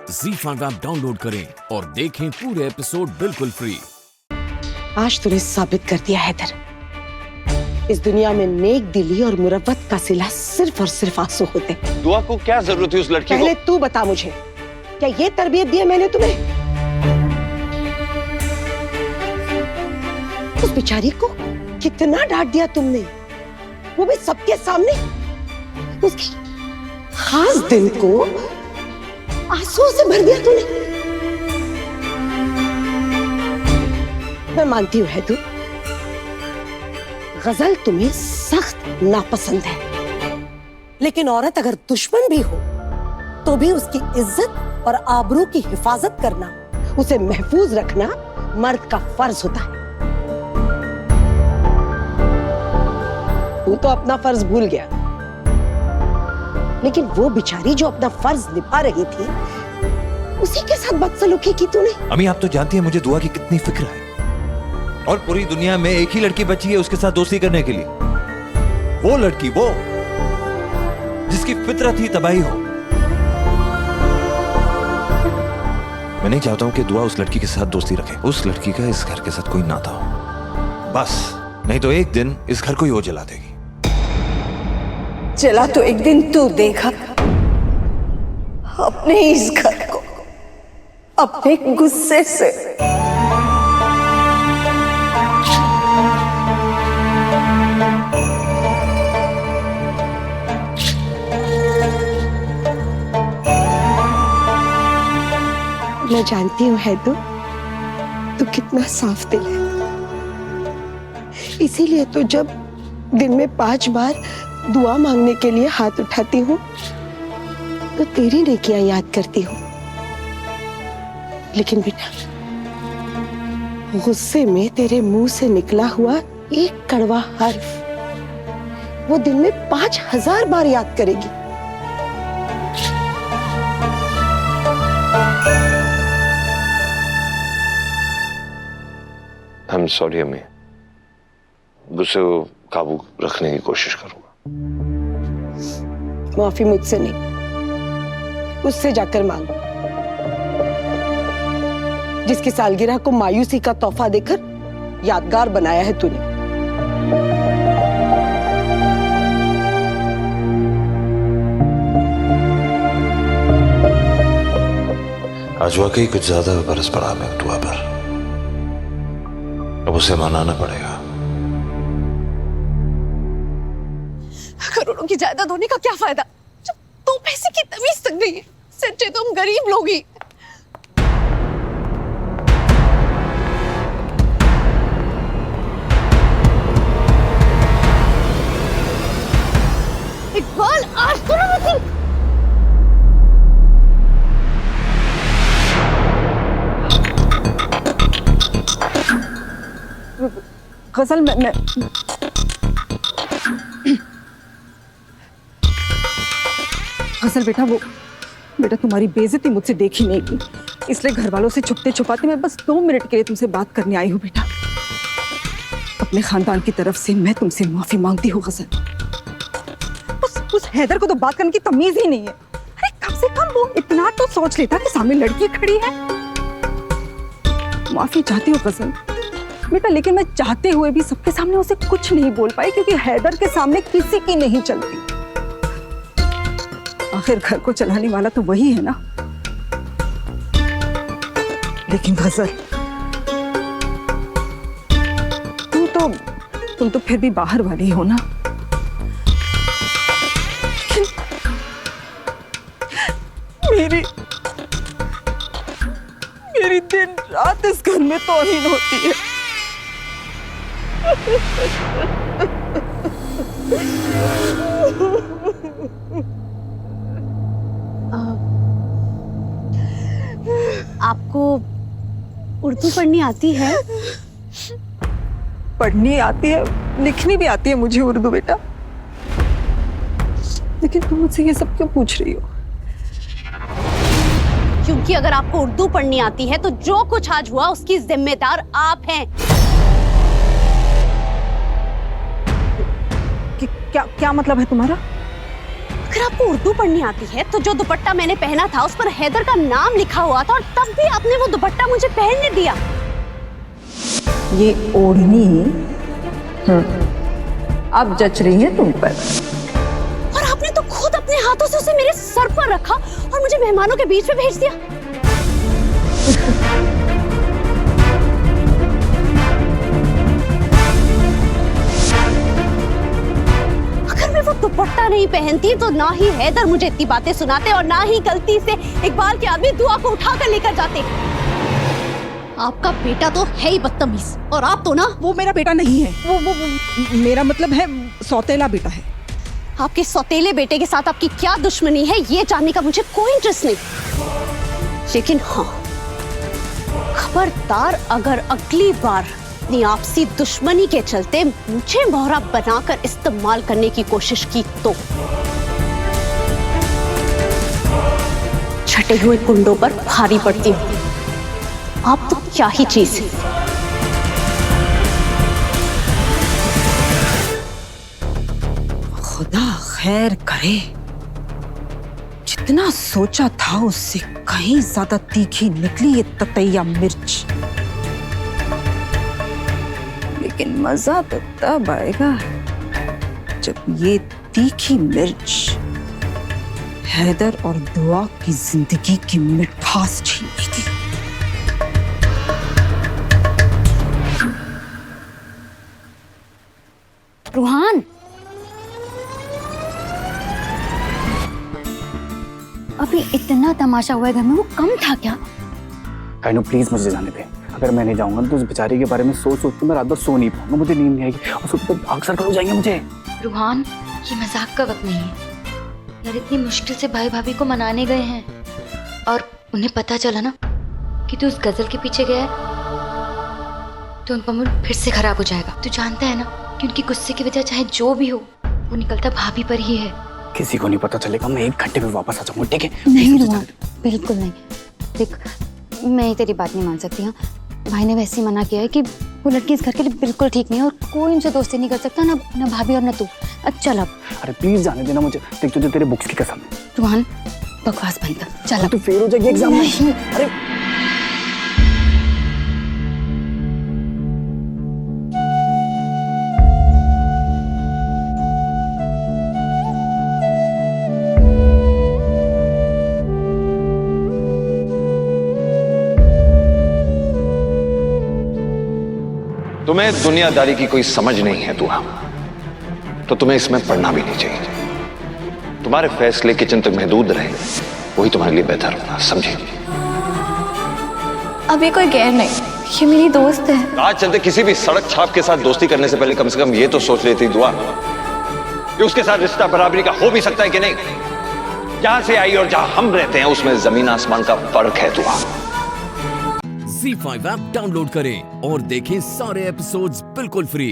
ZEE5 app download करें और देखें पूरे एपिसोड बिल्कुल फ्री। आज तूने साबित कर दिया हैदर, इस दुनिया में नेक दिली और मुरव्वत का सिला सिर्फ और सिर्फ आंसू होते हैं। दुआ को क्या जरूरत है उस लड़की को? पहले तू बता मुझे, क्या ये तरबियत दी है मैंने तुम्हें? उस बेचारी को कितना डांट दिया तुमने, वो भी सबके सामने। उसकी खास दिन को आंसुओं से भर दिया तूने। मैं मानती हूँ हैदर, गजल तुम्हें सख्त नापसंद है, लेकिन औरत अगर दुश्मन भी हो तो भी उसकी इज्जत और आबरू की हिफाजत करना, उसे महफूज रखना मर्द का फर्ज होता है। तू तो अपना फर्ज भूल गया, लेकिन वो बेचारी जो अपना फर्ज निभा रही थी, उसी के साथ बदसलूकी की तूने। अम्मी, आप तो जानती हैं मुझे दुआ की कितनी फिक्र है, और पूरी दुनिया में एक ही लड़की बची है उसके साथ दोस्ती करने के लिए। वो लड़की, वो जिसकी फितरत ही तबाही हो। मैं नहीं चाहता हूं कि दुआ उस लड़की के साथ दोस्ती रखे। उस लड़की का इस घर के साथ कोई नाता हो बस, नहीं तो एक दिन इस घर को ही वो जला देगी। चला तो एक दिन तू देखा अपने इस घर को अपने गुस्से से। मैं जानती हूँ हैदर, तू कितना साफ दिल है, इसीलिए तो जब दिन में 5 बार दुआ मांगने के लिए हाथ उठाती हूँ तो तेरी नेकियां याद करती हूँ। लेकिन बेटा, गुस्से में तेरे मुंह से निकला हुआ एक कड़वा हर्फ वो दिन में 5000 बार याद करेगी। I'm sorry अम्मी, गुस्से को काबू रखने की कोशिश करूंगा। माफी मुझसे नहीं, उससे जाकर मांगो, जिसकी सालगिरह को मायूसी का तोहफा देकर यादगार बनाया है तूने। आज वाकई कुछ ज्यादा बरस पड़ा मैं दुआ पर, अब उसे मनाना पड़ेगा। करोड़ों की जायदाद होने का क्या फायदा जब 2 पैसे की तमीज तक नहीं है। सच्चे तुम गरीब लोग ही। इकबाल, आज तो ना मुझे गजल मैं गजल बेटा तुम्हारी बेइज्जती मुझसे देखी नहीं की, इसलिए घर वालों से छुपते छुपाते मैं बस 2 मिनट के लिए तुमसे बात करने आई हूँ। बेटा, अपने खानदान की तरफ से मैं तुमसे माफी मांगती हूँ। गजल, उस हैदर को तो बात करने की तमीज ही नहीं है। अरे कम से कम वो इतना तो सोच लेता कि सामने लड़की खड़ी है। माफी चाहती हूँ गजल बेटा, लेकिन मैं चाहते हुए भी सबके सामने उसे कुछ नहीं बोल पाई, क्योंकि हैदर के सामने किसी की नहीं चलती। आखिर घर को चलाने वाला तो वही है ना। लेकिन गजल, तुम तो फिर भी बाहर वाली हो ना। लेकिन मेरी दिन रात इस घर में तौहीन होती है। आपको उर्दू पढ़नी आती है? पढ़नी आती है, लिखनी भी आती है मुझे उर्दू बेटा। लेकिन तुम मुझसे ये सब क्यों पूछ रही हो? क्योंकि अगर आपको उर्दू पढ़नी आती है तो जो कुछ आज हुआ उसकी जिम्मेदार आप हैं। क्या मतलब है तुम्हारा? अगर आपको उर्दू पढ़नी आती है तो जो दुपट्टा मैंने पहना था उस पर हैदर का नाम लिखा हुआ था और तब भी आपने वो दुपट्टा मुझे पहनने दिया। ये ओढ़नी अब जच रही है तुम पर। और आपने तो खुद अपने हाथों से उसे मेरे सर पर रखा और मुझे मेहमानों के बीच में भेज दिया। अगर मैं वो दुपट्टा नहीं पहनती तो ना ही हैदर मुझे इतनी बातें सुनाते और ना ही गलती से इकबाल के आदमी दुआ को उठाकर लेकर जाते। आपका बेटा तो है ही बदतमीज और आप तो ना। वो मेरा बेटा नहीं है, वो मेरा मतलब है सौतेला बेटा है। आपके सौतेले बेटे के साथ आपकी क्या दुश्मनी है ये जानने का मुझे कोई इंटरेस्ट नहीं, लेकिन हाँ, खबरदार अगर अगली बार अपनी आपसी दुश्मनी के चलते मुझे मोहरा बनाकर इस्तेमाल करने की कोशिश की तो छटे हुए कुंडों पर भारी पड़ती हूँ। आप तो क्या ही चीज है। खुदा खैर करे, जितना सोचा था उससे कहीं ज्यादा तीखी निकली ये ततैया मिर्च। लेकिन मजा तो तब आएगा जब ये तीखी मिर्च हैदर और दुआ की जिंदगी की मिठास छीनेगी। रूहान, अभी इतना तमाशा हुआ है घर में, वो कम था क्या? काइनो प्लीज मुझे जाने दे। अगर मैं नहीं जाऊंगा तो उस बेचारी के बारे में सोच सोच के मैं रात भर सो नहीं पाऊंगा, मुझे नींद नहीं आएगी और सुबह तक आग सर्कल हो जाएंगे मुझे। रूहान, ये मजाक का वक्त नहीं है यार। इतनी मुश्किल से भाई भाभी को मनाने गए हैं और उन्हें पता चला ना कि तू उस गजल के पीछे गया है तो उनका मूड फिर से खराब हो जाएगा। तू जानता है ना कि उनकी गुस्से की वजह चाहे जो भी हो वो निकलता भाभी पर ही है। किसी को नहीं पता चलेगा, मैं 1 घंटे में वापस आ जाऊंगा, ठीक है? नहीं रूहान, बिल्कुल नहीं। देख, मैं तेरी बात नहीं मान सकती। हाँ, भाई ने वैसे ही मना किया है कि वो लड़की इस घर के लिए बिल्कुल ठीक नहीं है और कोई उनसे दोस्ती नहीं कर सकता, ना भाभी और ना तू। चल अब। अरे प्लीज जाने देना मुझे, देख तुझे तेरे बुक्स की कसम है। रूहान, बकवास बंद कर, चल अब। तू फेल हो जाएगी एग्जाम में। नहीं। अरे तुम्हें दुनियादारी की कोई समझ नहीं है दुआ, तो तुम्हें इसमें पढ़ना भी नहीं चाहिए। तुम्हारे फैसले किचन तक महदूद रहे, वही तुम्हारे लिए बेहतर होगा, समझे? अभी कोई गैर नहीं, ये मेरी दोस्त है। आज चलते किसी भी सड़क छाप के साथ दोस्ती करने से पहले कम से कम ये तो सोच लेती दुआ कि उसके साथ रिश्ता बराबरी का हो भी सकता है कि नहीं। जहां से आई और जहां हम रहते हैं उसमें जमीन आसमान का फर्क है दुआ। ZEE5 ऐप डाउनलोड करें और देखें सारे एपिसोड्स बिल्कुल फ्री।